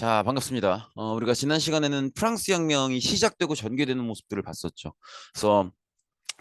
자, 반갑습니다. 우리가 지난 시간에는 프랑스 혁명이 시작되고 전개되는 모습들을 봤었죠. 그래서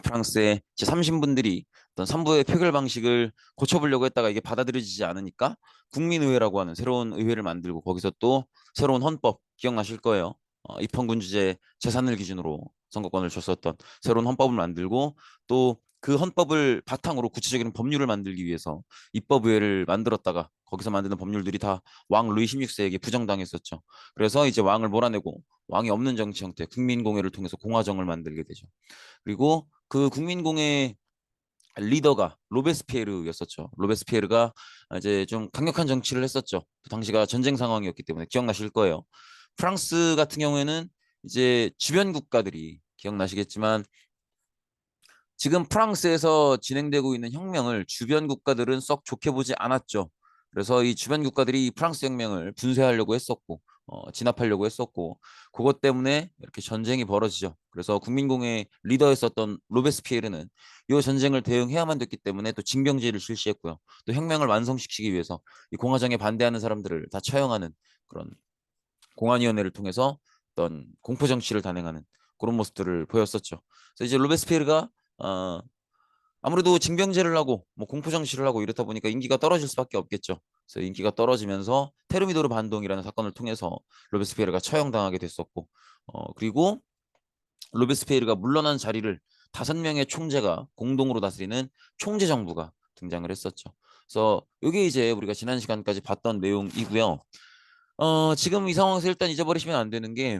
프랑스의 제3신분들이 어떤 삼부의 표결 방식을 고쳐보려고 했다가 이게 받아들여지지 않으니까 국민의회라고 하는 새로운 의회를 만들고 거기서 또 새로운 헌법 기억나실 거예요. 입헌군 주제 재산을 기준으로 선거권을 줬었던 새로운 헌법을 만들고 또 그 헌법을 바탕으로 구체적인 법률을 만들기 위해서 입법의회를 만들었다가 거기서 만드는 법률들이 다 왕 루이 16세에게 부정당했었죠. 그래서 이제 왕을 몰아내고 왕이 없는 정치 형태 국민공회를 통해서 공화정을 만들게 되죠. 그리고 그 국민공회 리더가 로베스피에르였었죠. 로베스피에르가 이제 좀 강력한 정치를 했었죠. 당시가 전쟁 상황이었기 때문에 기억나실 거예요. 프랑스 같은 경우에는 이제 주변 국가들이 기억나시겠지만 지금 프랑스에서 진행되고 있는 혁명을 주변 국가들은 썩 좋게 보지 않았죠. 그래서 이 주변 국가들이 프랑스 혁명을 분쇄하려고 했었고, 진압하려고 했었고, 그것 때문에 이렇게 전쟁이 벌어지죠. 그래서 국민공회 리더였었던 로베스피에르는 이 전쟁을 대응해야만 됐기 때문에 또 징병제를 실시했고요. 또 혁명을 완성시키기 위해서 이 공화정에 반대하는 사람들을 다 처형하는 그런 공안위원회를 통해서 어떤 공포 정치를 단행하는 그런 모습들을 보였었죠. 그래서 이제 로베스피에르가 어, 아무래도 징병제를 하고 뭐 공포 정치를 하고 이렇다 보니까 인기가 떨어질 수밖에 없겠죠. 그래서 인기가 떨어지면서 테르미도르 반동이라는 사건을 통해서 로베스피에르가 처형당하게 됐었고, 그리고 로베스피에르가 물러난 자리를 5명의 총재가 공동으로 다스리는 총재 정부가 등장을 했었죠. 그래서 이게 이제 우리가 지난 시간까지 봤던 내용이고요. 지금 이 상황에서 일단 잊어버리시면 안 되는 게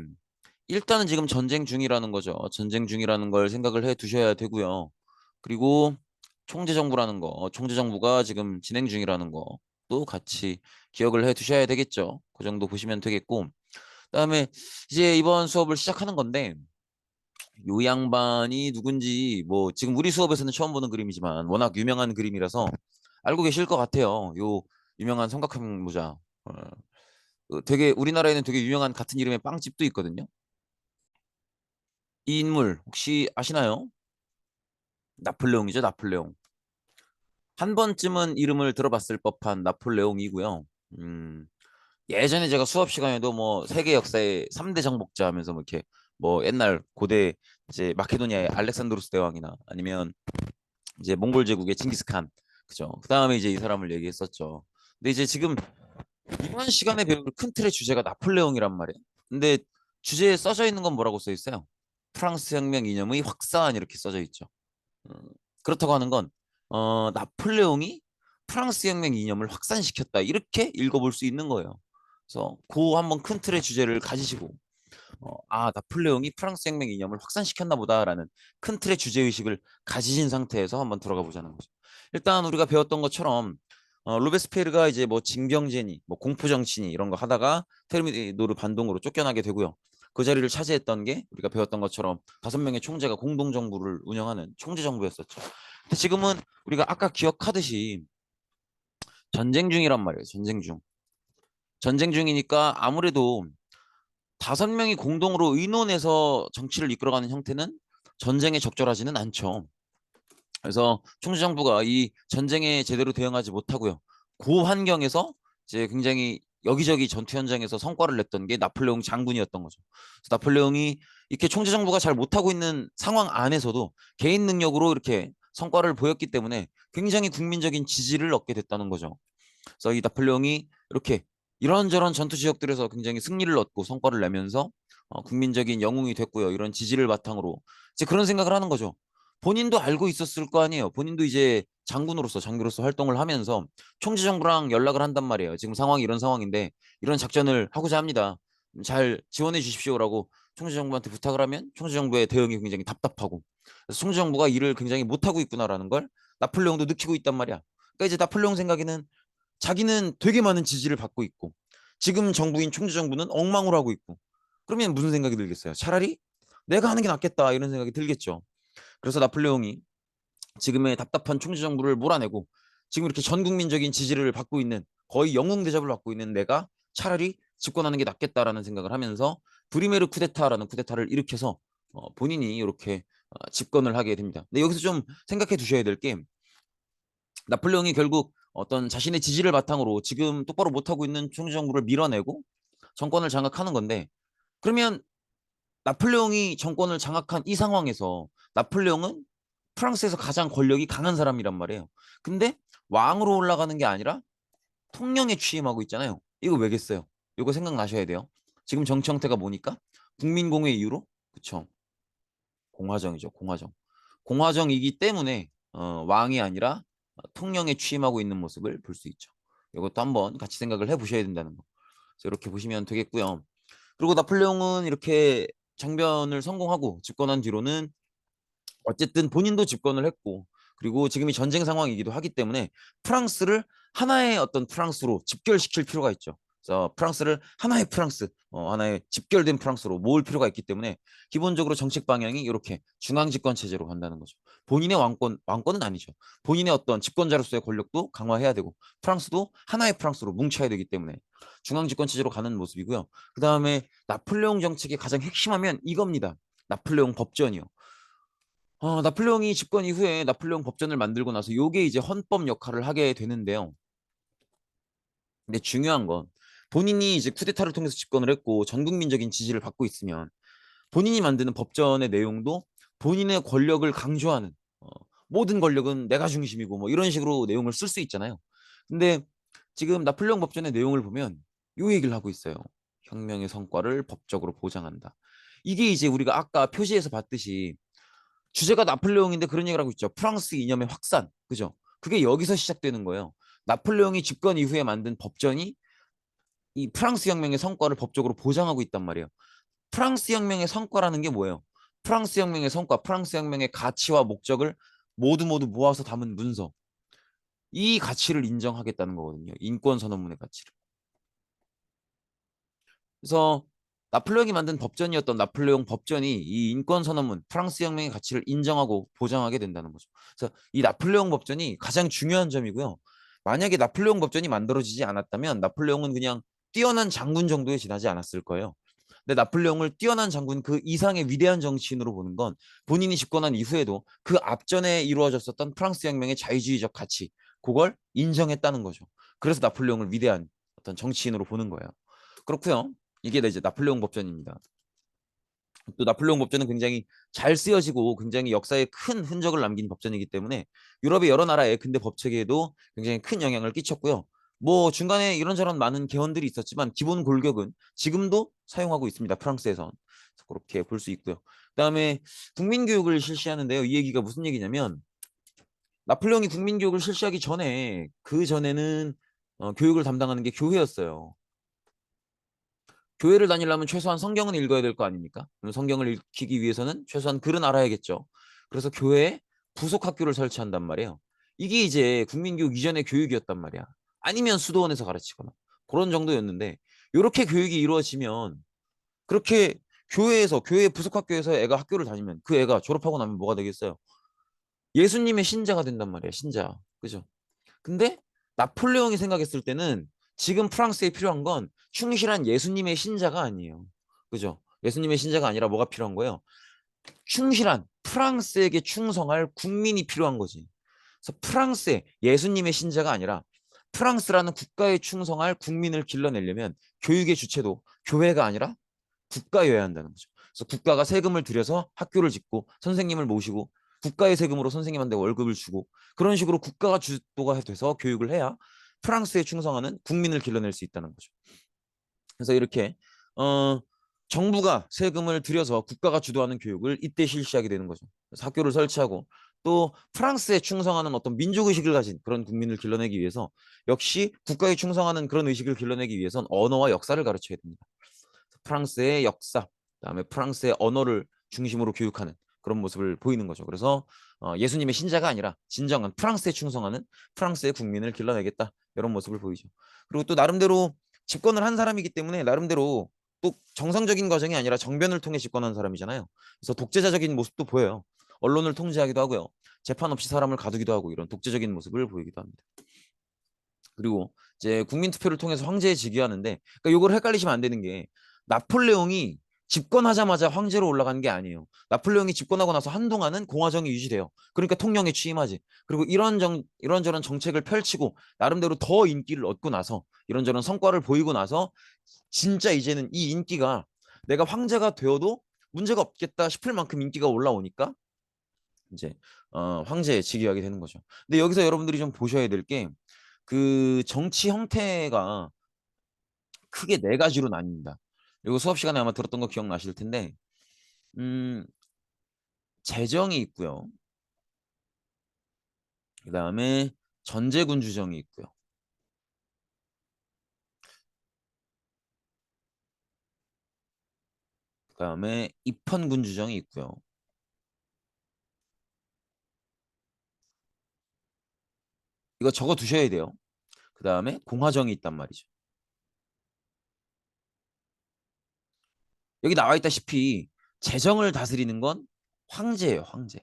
일단은 지금 전쟁 중이라는 거죠. 전쟁 중이라는 걸 생각을 해 두셔야 되고요. 그리고 총재정부라는 거, 총재정부가 지금 진행 중이라는 거도 같이 기억을 해 두셔야 되겠죠. 그 정도 보시면 되겠고. 그다음에 이제 이번 수업을 시작하는 건데 요 양반이 누군지 뭐 지금 우리 수업에서는 처음 보는 그림이지만 워낙 유명한 그림이라서 알고 계실 것 같아요. 요 유명한 삼각형 모자. 되게 우리나라에는 되게 유명한 같은 이름의 빵집도 있거든요. 이 인물 혹시 아시나요? 나폴레옹이죠, 나폴레옹. 한 번쯤은 이름을 들어봤을 법한 나폴레옹이고요. 음, 예전에 제가 수업 시간에도 뭐 세계 역사의 3대 정복자 하면서 뭐 이렇게 뭐 옛날 고대 이제 마케도니아의 알렉산드로스 대왕이나 아니면 이제 몽골 제국의 징기스칸 그죠. 그다음에 이제 이 사람을 얘기했었죠. 근데 이제 지금 이번 시간에 배울 큰 틀의 주제가 나폴레옹이란 말이에요. 근데 주제에 써져 있는 건 뭐라고 써 있어요? 프랑스 혁명 이념의 확산 이렇게 써져 있죠. 음, 그렇다고 하는 건 나폴레옹이 프랑스 혁명 이념을 확산시켰다 이렇게 읽어볼 수 있는 거예요. 그래서 그 한번 큰 틀의 주제를 가지시고 나폴레옹이 프랑스 혁명 이념을 확산시켰나 보다라는 큰 틀의 주제 의식을 가지신 상태에서 한번 들어가 보자는 거죠. 일단 우리가 배웠던 것처럼 로베스피에르가 이제 뭐 징병제니 뭐 공포 정치니 이런 거 하다가 테르미노르 반동으로 쫓겨나게 되고요. 그 자리를 차지했던 게 우리가 배웠던 것처럼 5명의 총재가 공동 정부를 운영하는 총재 정부였었죠. 근데 지금은 우리가 아까 기억하듯이 전쟁 중이란 말이에요. 전쟁 중. 전쟁 중이니까 아무래도 5명이 공동으로 의논해서 정치를 이끌어가는 형태는 전쟁에 적절하지는 않죠. 그래서 총재정부가 이 전쟁에 제대로 대응하지 못하고요. 그 환경에서 이제 굉장히 여기저기 전투 현장에서 성과를 냈던 게 나폴레옹 장군이었던 거죠. 그래서 나폴레옹이 이렇게 총재정부가 잘 못하고 있는 상황 안에서도 개인 능력으로 이렇게 성과를 보였기 때문에 굉장히 국민적인 지지를 얻게 됐다는 거죠. 그래서 이 나폴레옹이 이렇게 이런저런 전투 지역들에서 굉장히 승리를 얻고 성과를 내면서 국민적인 영웅이 됐고요. 이런 지지를 바탕으로 이제 그런 생각을 하는 거죠. 본인도 알고 있었을 거 아니에요. 본인도 이제 장군으로서 장교로서 활동을 하면서 총지정부랑 연락을 한단 말이에요. 지금 상황이 이런 상황인데 이런 작전을 하고자 합니다. 잘 지원해 주십시오라고 총지정부한테 부탁을 하면 총지정부의 대응이 굉장히 답답하고 그래서 총지정부가 일을 굉장히 못하고 있구나라는 걸 나폴레옹도 느끼고 있단 말이야. 그러니까 이제 나폴레옹 생각에는 자기는 되게 많은 지지를 받고 있고 지금 정부인 총재정부는 엉망으로 하고 있고 그러면 무슨 생각이 들겠어요? 차라리 내가 하는 게 낫겠다 이런 생각이 들겠죠. 그래서 나폴레옹이 지금의 답답한 총재정부를 몰아내고 지금 이렇게 전 국민적인 지지를 받고 있는 거의 영웅 대접을 받고 있는 내가 차라리 집권하는 게 낫겠다라는 생각을 하면서 브리메르 쿠데타라는 쿠데타를 일으켜서 본인이 이렇게 집권을 하게 됩니다. 근데 여기서 좀 생각해 두셔야 될 게 나폴레옹이 결국 어떤 자신의 지지를 바탕으로 지금 똑바로 못하고 있는 총정부를 밀어내고 정권을 장악하는 건데 그러면 나폴레옹이 정권을 장악한 이 상황에서 나폴레옹은 프랑스에서 가장 권력이 강한 사람이란 말이에요. 근데 왕으로 올라가는 게 아니라 통령에 취임하고 있잖아요. 이거 왜겠어요? 이거 생각나셔야 돼요. 지금 정치 형태가 뭐니까? 국민공회 이후로 그쵸? 공화정이죠. 공화정. 공화정이기 때문에 왕이 아니라 통령에 취임하고 있는 모습을 볼 수 있죠. 이것도 한번 같이 생각을 해보셔야 된다는 거. 그래서 이렇게 보시면 되겠고요. 그리고 나폴레옹은 이렇게 정변을 성공하고 집권한 뒤로는 어쨌든 본인도 집권을 했고 그리고 지금이 전쟁 상황이기도 하기 때문에 프랑스를 하나의 어떤 프랑스로 집결시킬 필요가 있죠. 그래서 프랑스를 하나의 프랑스, 하나의 집결된 프랑스로 모을 필요가 있기 때문에 기본적으로 정책 방향이 이렇게 중앙 집권 체제로 간다는 거죠. 본인의 왕권은 아니죠. 본인의 어떤 집권자로서의 권력도 강화해야 되고 프랑스도 하나의 프랑스로 뭉쳐야 되기 때문에 중앙 집권 체제로 가는 모습이고요. 그 다음에 나폴레옹 정책의 가장 핵심하면 이겁니다. 나폴레옹 법전이요. 나폴레옹이 집권 이후에 나폴레옹 법전을 만들고 나서 요게 이제 헌법 역할을 하게 되는데요. 근데 중요한 건 본인이 이제 쿠데타를 통해서 집권을 했고 전 국민적인 지지를 받고 있으면 본인이 만드는 법전의 내용도 본인의 권력을 강조하는 모든 권력은 내가 중심이고 뭐 이런 식으로 내용을 쓸 수 있잖아요. 근데 지금 나폴레옹 법전의 내용을 보면 요 얘기를 하고 있어요. 혁명의 성과를 법적으로 보장한다. 이게 이제 우리가 아까 표지에서 봤듯이 주제가 나폴레옹인데 그런 얘기를 하고 있죠. 프랑스 이념의 확산. 그죠? 그게 여기서 시작되는 거예요. 나폴레옹이 집권 이후에 만든 법전이 이 프랑스 혁명의 성과를 법적으로 보장하고 있단 말이에요. 프랑스 혁명의 성과라는 게 뭐예요? 프랑스 혁명의 성과, 프랑스 혁명의 가치와 목적을 모두 모아서 담은 문서. 이 가치를 인정하겠다는 거거든요. 인권 선언문의 가치를. 그래서 나폴레옹이 만든 법전이었던 나폴레옹 법전이 이 인권 선언문, 프랑스 혁명의 가치를 인정하고 보장하게 된다는 거죠. 그래서 이 나폴레옹 법전이 가장 중요한 점이고요. 만약에 나폴레옹 법전이 만들어지지 않았다면 나폴레옹은 그냥 뛰어난 장군 정도에 지나지 않았을 거예요. 근데 나폴레옹을 뛰어난 장군 그 이상의 위대한 정치인으로 보는 건 본인이 집권한 이후에도 그 앞전에 이루어졌었던 프랑스 혁명의 자유주의적 가치, 그걸 인정했다는 거죠. 그래서 나폴레옹을 위대한 어떤 정치인으로 보는 거예요. 그렇고요. 이게 이제 나폴레옹 법전입니다. 또 나폴레옹 법전은 굉장히 잘 쓰여지고 굉장히 역사에 큰 흔적을 남긴 법전이기 때문에 유럽의 여러 나라의 근대 법체계에도 굉장히 큰 영향을 끼쳤고요. 뭐 중간에 이런저런 많은 개헌들이 있었지만 기본 골격은 지금도 사용하고 있습니다. 프랑스에선. 그렇게 볼 수 있고요. 그다음에 국민교육을 실시하는데요. 이 얘기가 무슨 얘기냐면 나폴레옹이 국민교육을 실시하기 전에 그 전에는 교육을 담당하는 게 교회였어요. 교회를 다니려면 최소한 성경은 읽어야 될 거 아닙니까? 그럼 성경을 읽히기 위해서는 최소한 글은 알아야겠죠. 그래서 교회에 부속 학교를 설치한단 말이에요. 이게 이제 국민교육 이전의 교육이었단 말이야. 아니면 수도원에서 가르치거나 그런 정도였는데 이렇게 교육이 이루어지면 그렇게 교회에서 교회 부속 학교에서 애가 학교를 다니면 그 애가 졸업하고 나면 뭐가 되겠어요? 예수님의 신자가 된단 말이야. 신자. 그죠? 근데 나폴레옹이 생각했을 때는 지금 프랑스에 필요한 건 충실한 예수님의 신자가 아니에요. 그죠? 예수님의 신자가 아니라 뭐가 필요한 거예요? 충실한 프랑스에게 충성할 국민이 필요한 거지. 그래서 프랑스에 예수님의 신자가 아니라 프랑스라는 국가에 충성할 국민을 길러내려면 교육의 주체도 교회가 아니라 국가여야 한다는 거죠. 그래서 국가가 세금을 들여서 학교를 짓고 선생님을 모시고 국가의 세금으로 선생님한테 월급을 주고 그런 식으로 국가가 주도가 돼서 교육을 해야 프랑스에 충성하는 국민을 길러낼 수 있다는 거죠. 그래서 이렇게 어, 정부가 세금을 들여서 국가가 주도하는 교육을 이때 실시하게 되는 거죠. 그래서 학교를 설치하고 또 프랑스에 충성하는 어떤 민족의식을 가진 그런 국민을 길러내기 위해서 역시 국가에 충성하는 그런 의식을 길러내기 위해선 언어와 역사를 가르쳐야 됩니다. 프랑스의 역사, 그다음에 프랑스의 언어를 중심으로 교육하는 그런 모습을 보이는 거죠. 그래서 예수님의 신자가 아니라 진정한 프랑스에 충성하는 프랑스의 국민을 길러내겠다 이런 모습을 보이죠. 그리고 또 나름대로 집권을 한 사람이기 때문에 나름대로 또 정상적인 과정이 아니라 정변을 통해 집권한 사람이잖아요. 그래서 독재자적인 모습도 보여요. 언론을 통제하기도 하고요. 재판 없이 사람을 가두기도 하고 이런 독재적인 모습을 보이기도 합니다. 그리고 이제 국민 투표를 통해서 황제에 즉위하는데 그러니까 이걸 헷갈리시면 안 되는 게 나폴레옹이 집권하자마자 황제로 올라간 게 아니에요. 나폴레옹이 집권하고 나서 한동안은 공화정이 유지돼요. 그러니까 통령에 취임하지. 그리고 이런저런 정책을 펼치고 나름대로 더 인기를 얻고 나서 이런저런 성과를 보이고 나서 진짜 이제는 이 인기가 내가 황제가 되어도 문제가 없겠다 싶을 만큼 인기가 올라오니까 이제 황제에 즉위하게 되는 거죠. 근데 여기서 여러분들이 좀 보셔야 될 게 그 정치 형태가 크게 네 가지로 나뉩니다. 이거 수업 시간에 아마 들었던 거 기억나실 텐데 음, 재정이 있고요. 그 다음에 전제군주정이 있고요. 그 다음에 입헌군주정이 있고요. 이거 적어 두셔야 돼요. 그 다음에 공화정이 있단 말이죠. 여기 나와 있다시피 재정을 다스리는 건 황제예요, 황제.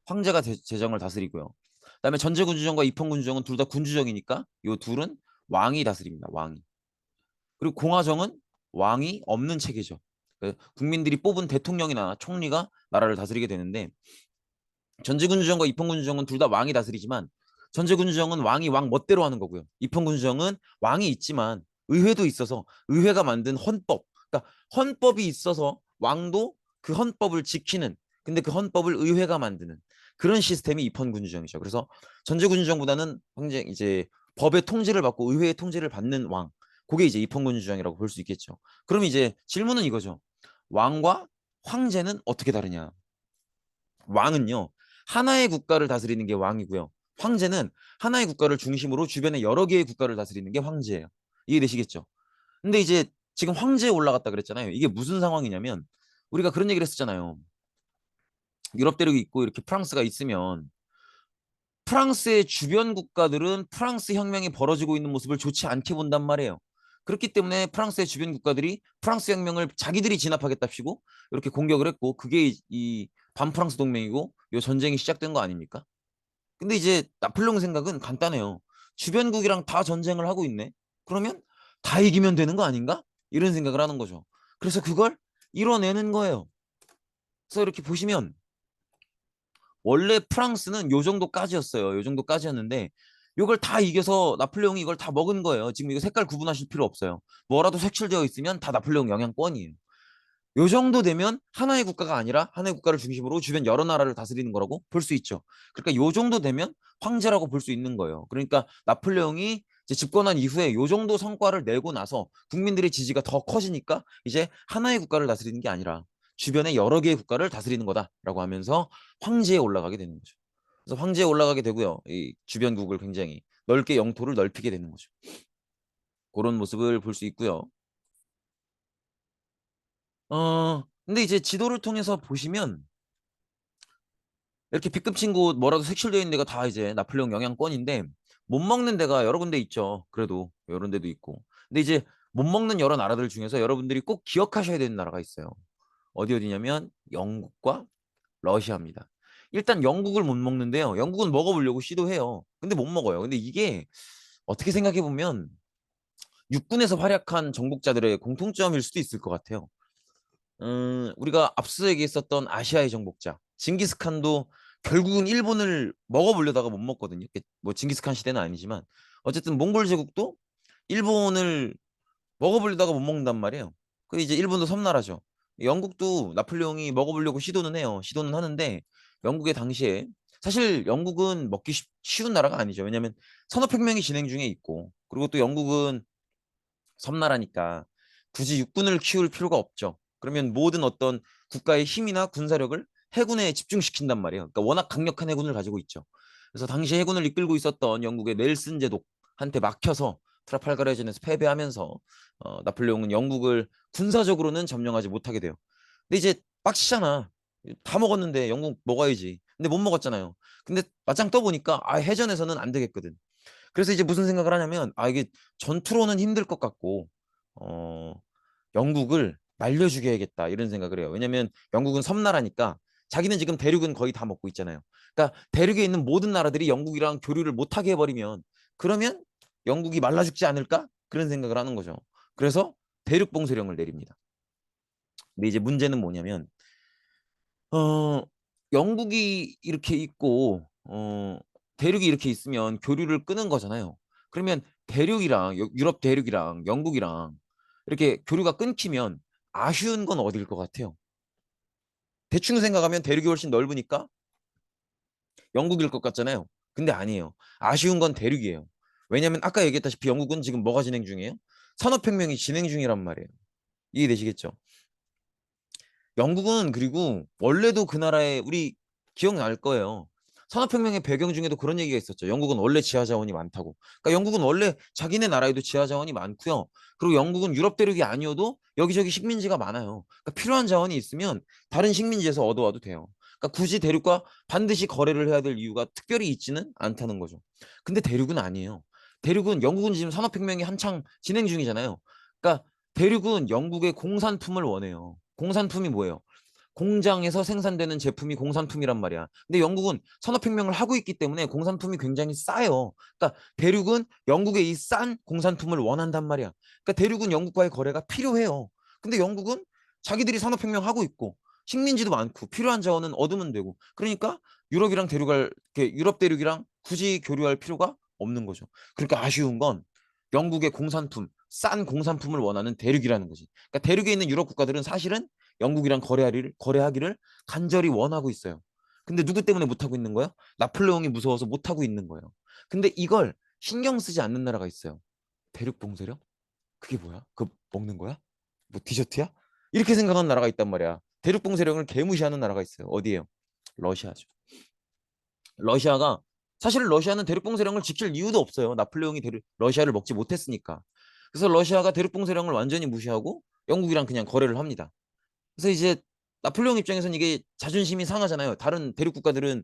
황제가 재정을 다스리고요. 그다음에 전제군주정과 입헌군주정은 둘 다 군주정이니까 요 둘은 왕이 다스립니다. 왕이. 그리고 공화정은 왕이 없는 체계죠. 국민들이 뽑은 대통령이나 총리가 나라를 다스리게 되는데 전제군주정과 입헌군주정은 둘 다 왕이 다스리지만 전제군주정은 왕이 왕 멋대로 하는 거고요. 입헌군주정은 왕이 있지만 의회도 있어서 의회가 만든 헌법, 그러니까 헌법이 있어서 왕도 그 헌법을 지키는, 근데 그 헌법을 의회가 만드는 그런 시스템이 입헌군주정이죠. 그래서 전제군주정보다는 굉장히 이제 법의 통제를 받고 의회의 통제를 받는 왕, 그게 이제 입헌군주정이라고 볼 수 있겠죠. 그럼 이제 질문은 이거죠. 왕과 황제는 어떻게 다르냐? 왕은요, 하나의 국가를 다스리는 게 왕이고요. 황제는 하나의 국가를 중심으로 주변에 여러 개의 국가를 다스리는 게 황제예요. 이해되시겠죠? 근데 이제 지금 황제에 올라갔다 그랬잖아요. 이게 무슨 상황이냐면 우리가 그런 얘기를 했었잖아요. 유럽 대륙이 있고 이렇게 프랑스가 있으면 프랑스의 주변 국가들은 프랑스 혁명이 벌어지고 있는 모습을 좋지 않게 본단 말이에요. 그렇기 때문에 프랑스의 주변 국가들이 프랑스 혁명을 자기들이 진압하겠답시고 이렇게 공격을 했고 그게 이 반프랑스 동맹이고 이 전쟁이 시작된 거 아닙니까? 근데 이제 나폴레옹 생각은 간단해요. 주변국이랑 다 전쟁을 하고 있네. 그러면 다 이기면 되는 거 아닌가? 이런 생각을 하는 거죠. 그래서 그걸 이뤄내는 거예요. 그래서 이렇게 보시면 원래 프랑스는 요 정도까지였어요. 요 정도까지였는데 이걸 다 이겨서 나폴레옹이 이걸 다 먹은 거예요. 지금 이거 색깔 구분하실 필요 없어요. 뭐라도 색칠되어 있으면 다 나폴레옹 영향권이에요. 요 정도 되면 하나의 국가가 아니라 하나의 국가를 중심으로 주변 여러 나라를 다스리는 거라고 볼 수 있죠. 그러니까 요 정도 되면 황제라고 볼 수 있는 거예요. 그러니까 나폴레옹이 이제 집권한 이후에 요 정도 성과를 내고 나서 국민들의 지지가 더 커지니까 이제 하나의 국가를 다스리는 게 아니라 주변의 여러 개의 국가를 다스리는 거다라고 하면서 황제에 올라가게 되는 거죠. 그래서 황제에 올라가게 되고요. 이 주변국을 굉장히 넓게 영토를 넓히게 되는 거죠. 그런 모습을 볼 수 있고요. 근데 이제 지도를 통해서 보시면 이렇게 B급 친구 뭐라도 색칠되어 있는 데가 다 이제 나폴레옹 영향권인데 못 먹는 데가 여러 군데 있죠. 그래도 이런 데도 있고. 근데 이제 못 먹는 여러 나라들 중에서 여러분들이 꼭 기억하셔야 되는 나라가 있어요. 어디냐면 영국과 러시아입니다. 일단 영국을 못 먹는데요. 영국은 먹어보려고 시도해요. 근데 못 먹어요. 근데 이게 어떻게 생각해 보면 육군에서 활약한 정복자들의 공통점일 수도 있을 것 같아요. 우리가 앞서 얘기했었던 아시아의 정복자 징기스칸도 결국은 일본을 먹어보려다가 못 먹거든요. 뭐 징기스칸 시대는 아니지만 어쨌든 몽골 제국도 일본을 먹어보려다가 못 먹는단 말이에요. 그 이제 일본도 섬나라죠. 영국도 나폴레옹이 먹어보려고 시도는 해요. 시도는 하는데 영국의 당시에 사실 영국은 먹기 쉬운 나라가 아니죠. 왜냐하면 산업혁명이 진행 중에 있고 그리고 또 영국은 섬나라니까 굳이 육군을 키울 필요가 없죠. 그러면 모든 어떤 국가의 힘이나 군사력을 해군에 집중시킨단 말이에요. 그러니까 워낙 강력한 해군을 가지고 있죠. 그래서 당시 해군을 이끌고 있었던 영국의 넬슨 제독한테 막혀서 트라팔가르 해전에서 패배하면서 나폴레옹은 영국을 군사적으로는 점령하지 못하게 돼요. 근데 이제 빡치잖아. 다 먹었는데 영국 먹어야지. 근데 못 먹었잖아요. 근데 맞짱 떠보니까 해전에서는 안 되겠거든. 그래서 이제 무슨 생각을 하냐면 이게 전투로는 힘들 것 같고 어 영국을 말려 죽여야겠다 이런 생각을 해요. 왜냐면 영국은 섬나라니까 자기는 지금 대륙은 거의 다 먹고 있잖아요. 그러니까 대륙에 있는 모든 나라들이 영국이랑 교류를 못하게 해버리면 그러면 영국이 말라 죽지 않을까? 그런 생각을 하는 거죠. 그래서 대륙 봉쇄령을 내립니다. 근데 이제 문제는 뭐냐면 어 영국이 이렇게 있고 대륙이 이렇게 있으면 교류를 끄는 거잖아요. 그러면 대륙이랑 유럽 대륙이랑 영국이랑 이렇게 교류가 끊기면 아쉬운 건 어딜 것 같아요? 대충 생각하면 대륙이 훨씬 넓으니까 영국일 것 같잖아요. 근데 아니에요. 아쉬운 건 대륙이에요. 왜냐하면 아까 얘기했다시피 영국은 지금 뭐가 진행 중이에요? 산업혁명이 진행 중이란 말이에요. 이해되시겠죠? 영국은 그리고 원래도 그 나라에 우리 기억날 거예요. 산업혁명의 배경 중에도 그런 얘기가 있었죠. 영국은 원래 지하 자원이 많다고. 그러니까 영국은 원래 자기네 나라에도 지하 자원이 많고요. 그리고 영국은 유럽 대륙이 아니어도 여기저기 식민지가 많아요. 그러니까 필요한 자원이 있으면 다른 식민지에서 얻어와도 돼요. 그러니까 굳이 대륙과 반드시 거래를 해야 될 이유가 특별히 있지는 않다는 거죠. 근데 대륙은 아니에요. 대륙은 영국은 지금 산업혁명이 한창 진행 중이잖아요. 그러니까 대륙은 영국의 공산품을 원해요. 공산품이 뭐예요? 공장에서 생산되는 제품이 공산품이란 말이야. 근데 영국은 산업혁명을 하고 있기 때문에 공산품이 굉장히 싸요. 그러니까 대륙은 영국의 이 싼 공산품을 원한단 말이야. 그러니까 대륙은 영국과의 거래가 필요해요. 근데 영국은 자기들이 산업혁명 하고 있고 식민지도 많고 필요한 자원은 얻으면 되고 그러니까 유럽이랑 대륙할 유럽 대륙이랑 굳이 교류할 필요가 없는 거죠. 그러니까 아쉬운 건 영국의 공산품, 싼 공산품을 원하는 대륙이라는 거지. 그러니까 대륙에 있는 유럽 국가들은 사실은 영국이랑 거래하기를 간절히 원하고 있어요. 근데 누구 때문에 못하고 있는 거예요? 나폴레옹이 무서워서 못하고 있는 거예요. 근데 이걸 신경 쓰지 않는 나라가 있어요. 대륙 봉쇄령? 그게 뭐야? 그거 먹는 거야? 뭐 디저트야? 이렇게 생각하는 나라가 있단 말이야. 대륙 봉쇄령을 개무시하는 나라가 있어요. 어디예요? 러시아죠. 러시아가 사실 러시아는 대륙봉쇄령을 지킬 이유도 없어요. 나폴레옹이 러시아를 먹지 못했으니까. 그래서 러시아가 대륙봉쇄령을 완전히 무시하고 영국이랑 그냥 거래를 합니다. 그래서 이제 나폴레옹 입장에서는 이게 자존심이 상하잖아요. 다른 대륙 국가들은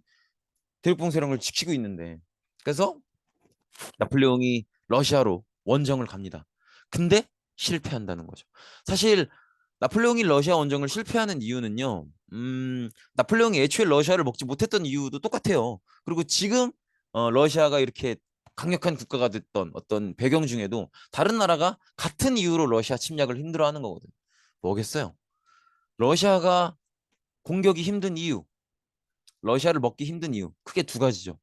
대륙봉쇄령을 지키고 있는데. 그래서 나폴레옹이 러시아로 원정을 갑니다. 근데 실패한다는 거죠. 사실 나폴레옹이 러시아 원정을 실패하는 이유는요. 나폴레옹이 애초에 러시아를 먹지 못했던 이유도 똑같아요. 그리고 지금 러시아가 이렇게 강력한 국가가 됐던 어떤 배경 중에도 다른 나라가 같은 이유로 러시아 침략을 힘들어하는 거거든요. 뭐겠어요? 러시아가 공격이 힘든 이유, 러시아를 먹기 힘든 이유 크게 두 가지죠.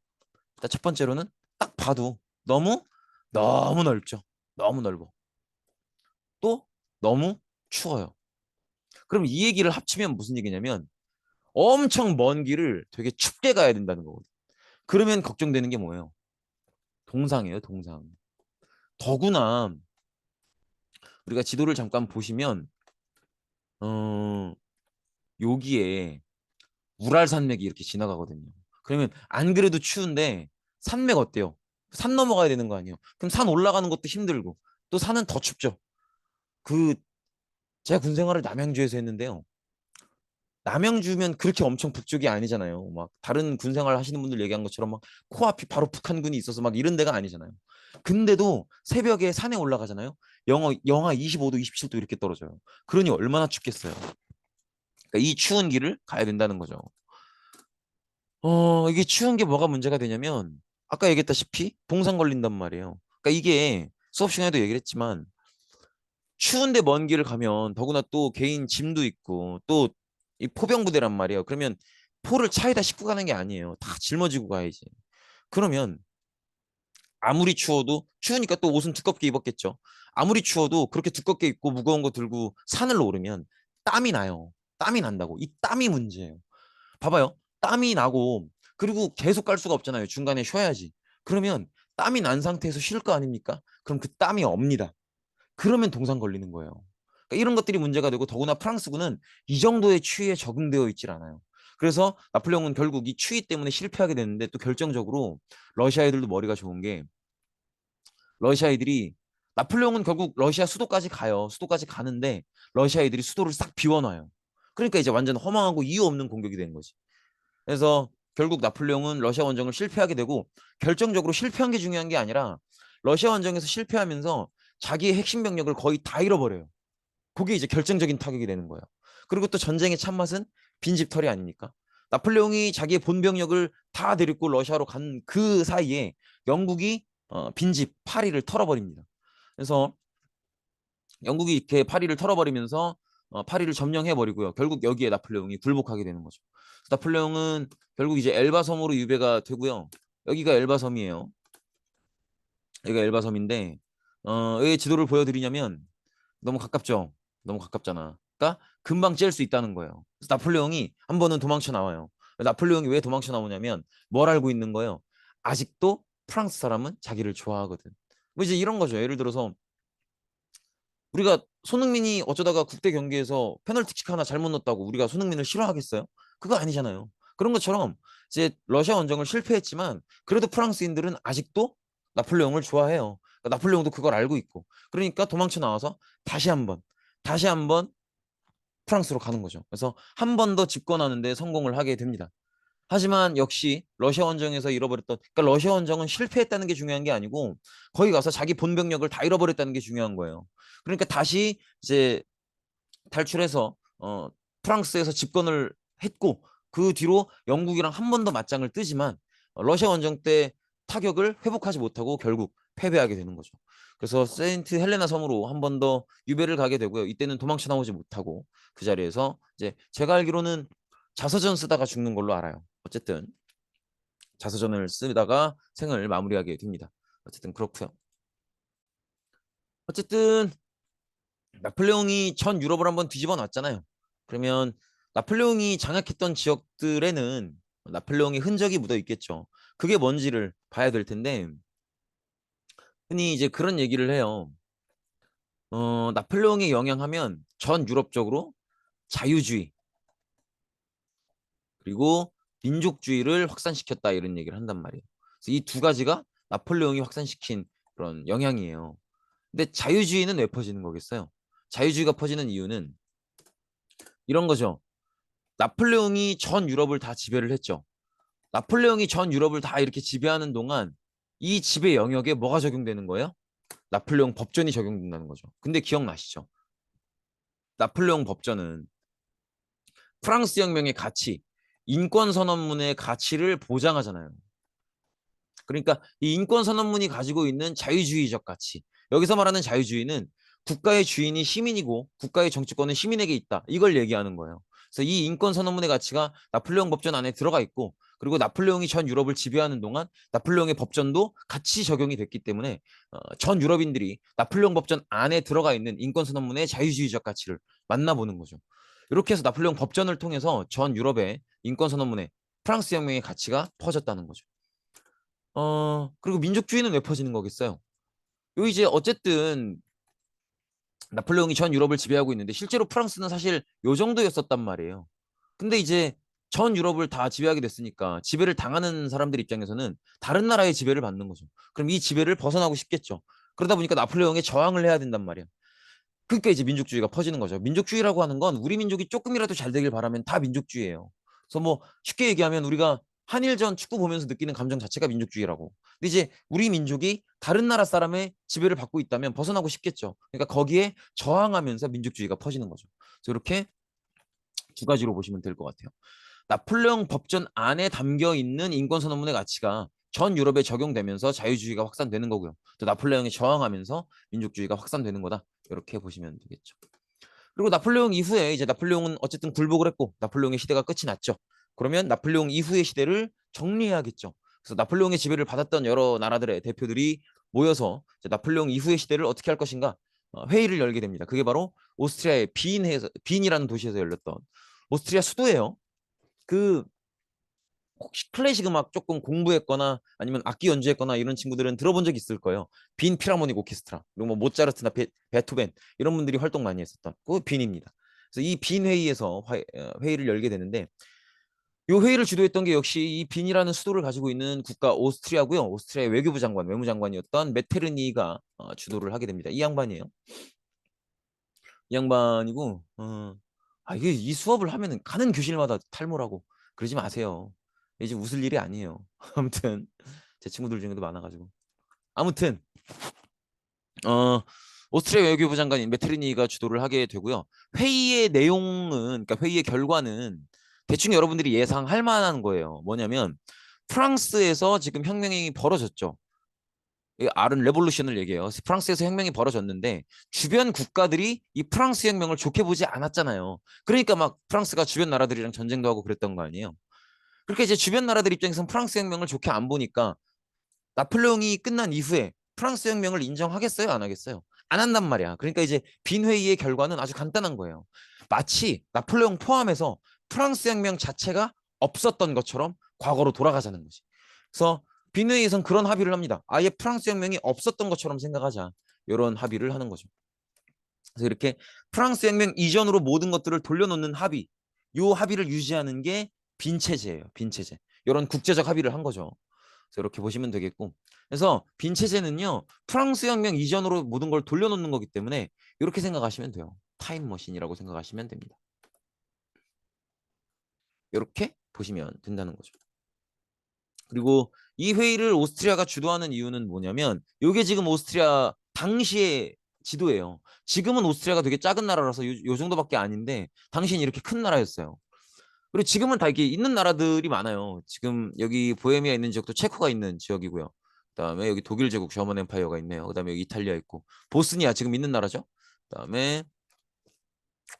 일단 첫 번째로는 딱 봐도 너무 너무 넓죠. 너무 넓어. 또 너무 추워요. 그럼 이 얘기를 합치면 무슨 얘기냐면 엄청 먼 길을 되게 춥게 가야 된다는 거거든요. 그러면 걱정되는 게 뭐예요? 동상이에요, 동상. 더구나 우리가 지도를 잠깐 보시면 어, 여기에 우랄 산맥이 이렇게 지나가거든요. 그러면 안 그래도 추운데 산맥 어때요? 산 넘어가야 되는 거 아니에요? 그럼 산 올라가는 것도 힘들고 또 산은 더 춥죠. 그 제가 군 생활을 남양주에서 했는데요. 남양주면 그렇게 엄청 북쪽이 아니잖아요. 막 다른 군 생활 하시는 분들 얘기한 것처럼 막 코앞이 바로 북한군이 있어서 막 이런 데가 아니잖아요. 근데도 새벽에 산에 올라가잖아요. 영하 25도, 27도 이렇게 떨어져요. 그러니 얼마나 춥겠어요. 그러니까 이 추운 길을 가야 된다는 거죠. 이게 추운 게 뭐가 문제가 되냐면 아까 얘기했다시피 동상 걸린단 말이에요. 그러니까 이게 수업 시간에도 얘기를 했지만 추운데 먼 길을 가면 더구나 또 개인 짐도 있고 또 이 포병 부대란 말이에요. 그러면 포를 차에다 싣고 가는 게 아니에요. 다 짊어지고 가야지. 그러면 아무리 추워도 추우니까 또 옷은 두껍게 입었겠죠. 아무리 추워도 그렇게 두껍게 입고 무거운 거 들고 산을 오르면 땀이 나요. 땀이 난다고. 이 땀이 문제예요. 봐봐요. 땀이 나고 그리고 계속 갈 수가 없잖아요. 중간에 쉬어야지. 그러면 땀이 난 상태에서 쉴 거 아닙니까? 그럼 그 땀이 없니다. 그러면 동상 걸리는 거예요. 그러니까 이런 것들이 문제가 되고 더구나 프랑스군은 이 정도의 추위에 적응되어 있질 않아요. 그래서 나폴레옹은 결국 이 추위 때문에 실패하게 되는데 또 결정적으로 러시아 애들도 머리가 좋은 게 러시아 애들이 나폴레옹은 결국 러시아 수도까지 가요. 수도까지 가는데 러시아 애들이 수도를 싹 비워놔요. 그러니까 이제 완전 허망하고 이유 없는 공격이 된 거지. 그래서 결국 나폴레옹은 러시아 원정을 실패하게 되고 결정적으로 실패한 게 중요한 게 아니라 러시아 원정에서 실패하면서 자기의 핵심 병력을 거의 다 잃어버려요. 그게 이제 결정적인 타격이 되는 거예요. 그리고 또 전쟁의 참맛은 빈집털이 아닙니까? 나폴레옹이 자기의 본병력을 다 데리고 러시아로 간 그 사이에 영국이 빈집 파리를 털어버립니다. 그래서 영국이 이렇게 파리를 털어버리면서 파리를 점령해 버리고요. 결국 여기에 나폴레옹이 굴복하게 되는 거죠. 나폴레옹은 결국 이제 엘바 섬으로 유배가 되고요. 여기가 엘바 섬이에요. 여기가 엘바 섬인데 왜 지도를 보여드리냐면 너무 가깝죠. 너무 가깝잖아. 그러니까 금방 찌를 수 있다는 거예요. 그래서 나폴레옹이 한 번은 도망쳐 나와요. 나폴레옹이 왜 도망쳐 나오냐면 뭘 알고 있는 거예요. 아직도 프랑스 사람은 자기를 좋아하거든. 뭐 이제 이런 거죠. 예를 들어서 우리가 손흥민이 어쩌다가 국대 경기에서 페널티킥 하나 잘못 넣었다고 우리가 손흥민을 싫어하겠어요? 그거 아니잖아요. 그런 것처럼 이제 러시아 원정을 실패했지만 그래도 프랑스인들은 아직도 나폴레옹을 좋아해요. 그러니까 나폴레옹도 그걸 알고 있고 그러니까 도망쳐 나와서 다시 한번 프랑스로 가는 거죠. 그래서 한 번 더 집권하는데 성공을 하게 됩니다. 하지만 역시 러시아 원정에서 잃어버렸던 그러니까 러시아 원정은 실패했다는 게 중요한 게 아니고 거기 가서 자기 본병력을 다 잃어버렸다는 게 중요한 거예요. 그러니까 다시 이제 탈출해서 프랑스에서 집권을 했고 그 뒤로 영국이랑 한 번 더 맞짱을 뜨지만 러시아 원정 때 타격을 회복하지 못하고 결국 패배하게 되는 거죠. 그래서 세인트 헬레나 섬으로 한 번 더 유배를 가게 되고요. 이때는 도망쳐 나오지 못하고 그 자리에서 이제 제가 알기로는 자서전 쓰다가 죽는 걸로 알아요. 어쨌든 자서전을 쓰다가 생을 마무리하게 됩니다. 어쨌든 그렇고요. 어쨌든 나폴레옹이 전 유럽을 한번 뒤집어 놨잖아요. 그러면 나폴레옹이 장악했던 지역들에는 나폴레옹의 흔적이 묻어 있겠죠. 그게 뭔지를 봐야 될 텐데 흔히 이제 그런 얘기를 해요. 나폴레옹의 영향하면 전 유럽적으로 자유주의 그리고 민족주의를 확산시켰다 이런 얘기를 한단 말이에요. 그래서 이 두 가지가 나폴레옹이 확산시킨 그런 영향이에요. 근데 자유주의는 왜 퍼지는 거겠어요? 자유주의가 퍼지는 이유는 이런 거죠. 나폴레옹이 전 유럽을 다 지배를 했죠. 나폴레옹이 전 유럽을 다 이렇게 지배하는 동안 이 지배 영역에 뭐가 적용되는 거예요? 나폴레옹 법전이 적용된다는 거죠. 근데 기억나시죠? 나폴레옹 법전은 프랑스 혁명의 가치, 인권선언문의 가치를 보장하잖아요. 그러니까 이 인권선언문이 가지고 있는 자유주의적 가치. 여기서 말하는 자유주의는 국가의 주인이 시민이고 국가의 정치권은 시민에게 있다. 이걸 얘기하는 거예요. 그래서 이 인권선언문의 가치가 나폴레옹 법전 안에 들어가 있고 그리고 나폴레옹이 전 유럽을 지배하는 동안 나폴레옹의 법전도 같이 적용이 됐기 때문에 전 유럽인들이 나폴레옹 법전 안에 들어가 있는 인권선언문의 자유주의적 가치를 만나보는 거죠. 이렇게 해서 나폴레옹 법전을 통해서 전 유럽의 인권선언문의 프랑스 혁명의 가치가 퍼졌다는 거죠. 그리고 민족주의는 왜 퍼지는 거겠어요? 요 이제 어쨌든 나폴레옹이 전 유럽을 지배하고 있는데 실제로 프랑스는 사실 요 정도였었단 말이에요. 근데 이제 전 유럽을 다 지배하게 됐으니까 지배를 당하는 사람들 입장에서는 다른 나라의 지배를 받는 거죠. 그럼 이 지배를 벗어나고 싶겠죠. 그러다 보니까 나폴레옹에 저항을 해야 된단 말이야. 그러니까 이제 민족주의가 퍼지는 거죠. 민족주의라고 하는 건 우리 민족이 조금이라도 잘 되길 바라면 다 민족주의예요. 그래서 뭐 쉽게 얘기하면 우리가 한일전 축구 보면서 느끼는 감정 자체가 민족주의라고. 근데 이제 우리 민족이 다른 나라 사람의 지배를 받고 있다면 벗어나고 싶겠죠. 그러니까 거기에 저항하면서 민족주의가 퍼지는 거죠. 그래서 이렇게 두 가지로 보시면 될 것 같아요. 나폴레옹 법전 안에 담겨 있는 인권선언문의 가치가 전 유럽에 적용되면서 자유주의가 확산되는 거고요. 또 나폴레옹이 저항하면서 민족주의가 확산되는 거다. 이렇게 보시면 되겠죠. 그리고 나폴레옹 이후에 이제 나폴레옹은 어쨌든 굴복을 했고 나폴레옹의 시대가 끝이 났죠. 그러면 나폴레옹 이후의 시대를 정리해야겠죠. 그래서 나폴레옹의 지배를 받았던 여러 나라들의 대표들이 모여서 나폴레옹 이후의 시대를 어떻게 할 것인가 회의를 열게 됩니다. 그게 바로 오스트리아의 빈이라는 도시에서 열렸던 오스트리아 수도예요. 그 혹시 클래식 음악 조금 공부했거나 아니면 악기 연주했거나 이런 친구들은 들어본 적 있을 거예요. 빈 필하모닉 오케스트라 그리고 뭐 모차르트나 베토벤 이런 분들이 활동 많이 했었던 그 빈입니다. 그래서 이 빈 회의에서 회의를 열게 되는데 이 회의를 주도했던 게 역시 이 빈이라는 수도를 가지고 있는 국가 오스트리아고요. 오스트리아의 외교부 장관, 외무장관이었던 메테르니가 주도를 하게 됩니다. 이 양반이에요. 이 양반이고 이게 이 수업을 하면은 가는 교실마다 탈모라고 그러지 마세요. 이제 웃을 일이 아니에요. 아무튼 제 친구들 중에도 많아가지고 아무튼 어 오스트리아 외교부 장관인 메트리니가 주도를 하게 되고요. 회의의 내용은 그러니까 회의의 결과는 대충 여러분들이 예상할 만한 거예요. 뭐냐면 프랑스에서 지금 혁명이 벌어졌죠. 이 R은 레볼루션을 얘기해요. 프랑스에서 혁명이 벌어졌는데 주변 국가들이 이 프랑스 혁명을 좋게 보지 않았잖아요. 그러니까 막 프랑스가 주변 나라들이랑 전쟁도 하고 그랬던 거 아니에요. 그렇게 이제 주변 나라들 입장에서는 프랑스 혁명을 좋게 안 보니까 나폴레옹이 끝난 이후에 프랑스 혁명을 인정하겠어요? 안 하겠어요? 안 한단 말이야. 그러니까 이제 빈 회의의 결과는 아주 간단한 거예요. 마치 나폴레옹 포함해서 프랑스 혁명 자체가 없었던 것처럼 과거로 돌아가자는 거지. 그래서 빈 회의에선 그런 합의를 합니다. 아예 프랑스 혁명이 없었던 것처럼 생각하자. 이런 합의를 하는 거죠. 그래서 이렇게 프랑스 혁명 이전으로 모든 것들을 돌려놓는 합의, 요 합의를 유지하는 게 빈체제예요. 빈체제. 이런 국제적 합의를 한 거죠. 그래서 이렇게 보시면 되겠고. 그래서 빈체제는요, 프랑스 혁명 이전으로 모든 걸 돌려놓는 거기 때문에 이렇게 생각하시면 돼요. 타임머신이라고 생각하시면 됩니다. 이렇게 보시면 된다는 거죠. 그리고 이 회의를 오스트리아가 주도하는 이유는 뭐냐면 이게 지금 오스트리아 당시의 지도예요. 지금은 오스트리아가 되게 작은 나라라서 요 정도밖에 아닌데 당시엔 이렇게 큰 나라였어요. 그리고 지금은 다 이게 있는 나라들이 많아요. 지금 여기 보헤미아 있는 지역도 체코가 있는 지역이고요. 그다음에 여기 독일 제국 저먼 엠파이어가 있네요. 그다음에 여기 이탈리아 있고 보스니아 지금 있는 나라죠. 그다음에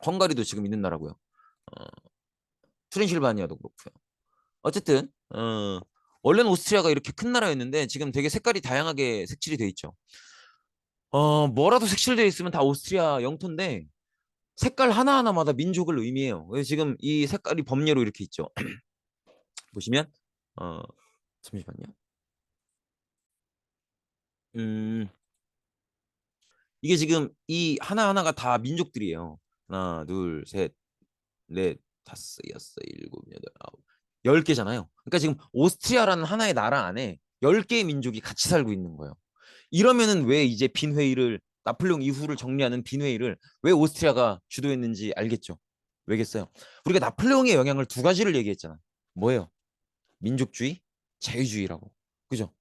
헝가리도 지금 있는 나라고요. 어, 트랜실바니아도 그렇고요. 어쨌든 원래는 오스트리아가 이렇게 큰 나라였는데 지금 되게 색깔이 다양하게 색칠이 돼 있죠. 뭐라도 색칠되어 있으면 다 오스트리아 영토인데 색깔 하나하나마다 민족을 의미해요. 그래서 지금 이 색깔이 범례로 이렇게 있죠. 보시면 어, 잠시만요. 음, 이게 지금 이 하나하나가 다 민족들이에요. 하나, 둘, 셋, 넷, 다섯, 여섯, 일곱, 여덟, 아홉, 10개잖아요. 그러니까 지금 오스트리아라는 하나의 나라 안에 10개의 민족이 같이 살고 있는 거예요. 이러면은 왜 이제 빈 회의를 나폴레옹 이후를 정리하는 빈 회의를 왜 오스트리아가 주도했는지 알겠죠? 왜겠어요? 우리가 나폴레옹의 영향을 두 가지를 얘기했잖아. 뭐예요? 민족주의, 자유주의라고. 그죠?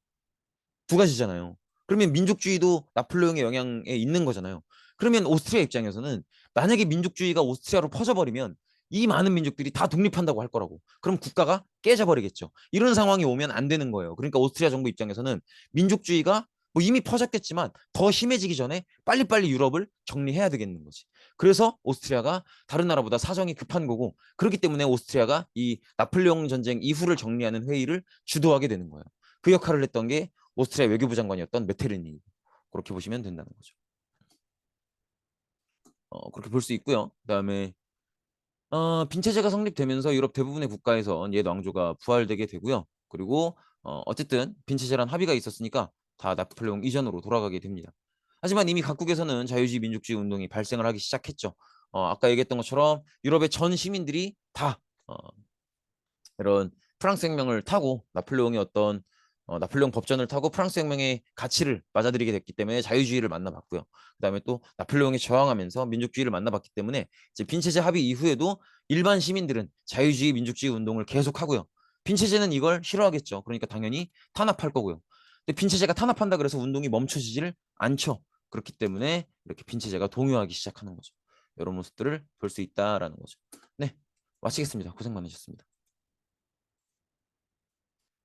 두 가지잖아요. 그러면 민족주의도 나폴레옹의 영향에 있는 거잖아요. 그러면 오스트리아 입장에서는 만약에 민족주의가 오스트리아로 퍼져버리면 이 많은 민족들이 다 독립한다고 할 거라고. 그럼 국가가 깨져버리겠죠. 이런 상황이 오면 안 되는 거예요. 그러니까 오스트리아 정부 입장에서는 민족주의가 뭐 이미 퍼졌겠지만 더 심해지기 전에 빨리빨리 유럽을 정리해야 되겠는 거지. 그래서 오스트리아가 다른 나라보다 사정이 급한 거고 그렇기 때문에 오스트리아가 이 나폴레옹 전쟁 이후를 정리하는 회의를 주도하게 되는 거예요. 그 역할을 했던 게 오스트리아 외교부 장관이었던 메테르니. 그렇게 보시면 된다는 거죠. 그렇게 볼 수 있고요. 그다음에 빈체제가 성립되면서 유럽 대부분의 국가에서 옛 왕조가 부활되게 되고요. 그리고 어쨌든 빈체제란 합의가 있었으니까 다 나폴레옹 이전으로 돌아가게 됩니다. 하지만 이미 각국에서는 자유주의 민족주의 운동이 발생을 하기 시작했죠. 아까 얘기했던 것처럼 유럽의 전 시민들이 다 이런 프랑스 혁명을 타고 나폴레옹의 어떤 나폴레옹 법전을 타고 프랑스 혁명의 가치를 맞아들이게 됐기 때문에 자유주의를 만나봤고요. 그다음에 또 나폴레옹에 저항하면서 민족주의를 만나봤기 때문에 이제 빈체제 합의 이후에도 일반 시민들은 자유주의 민족주의 운동을 계속하고요. 빈체제는 이걸 싫어하겠죠. 그러니까 당연히 탄압할 거고요. 근데 빈체제가 탄압한다 그래서 운동이 멈춰지지를 않죠. 그렇기 때문에 이렇게 빈체제가 동요하기 시작하는 거죠. 이런 모습들을 볼 수 있다라는 거죠. 네, 마치겠습니다. 고생 많으셨습니다.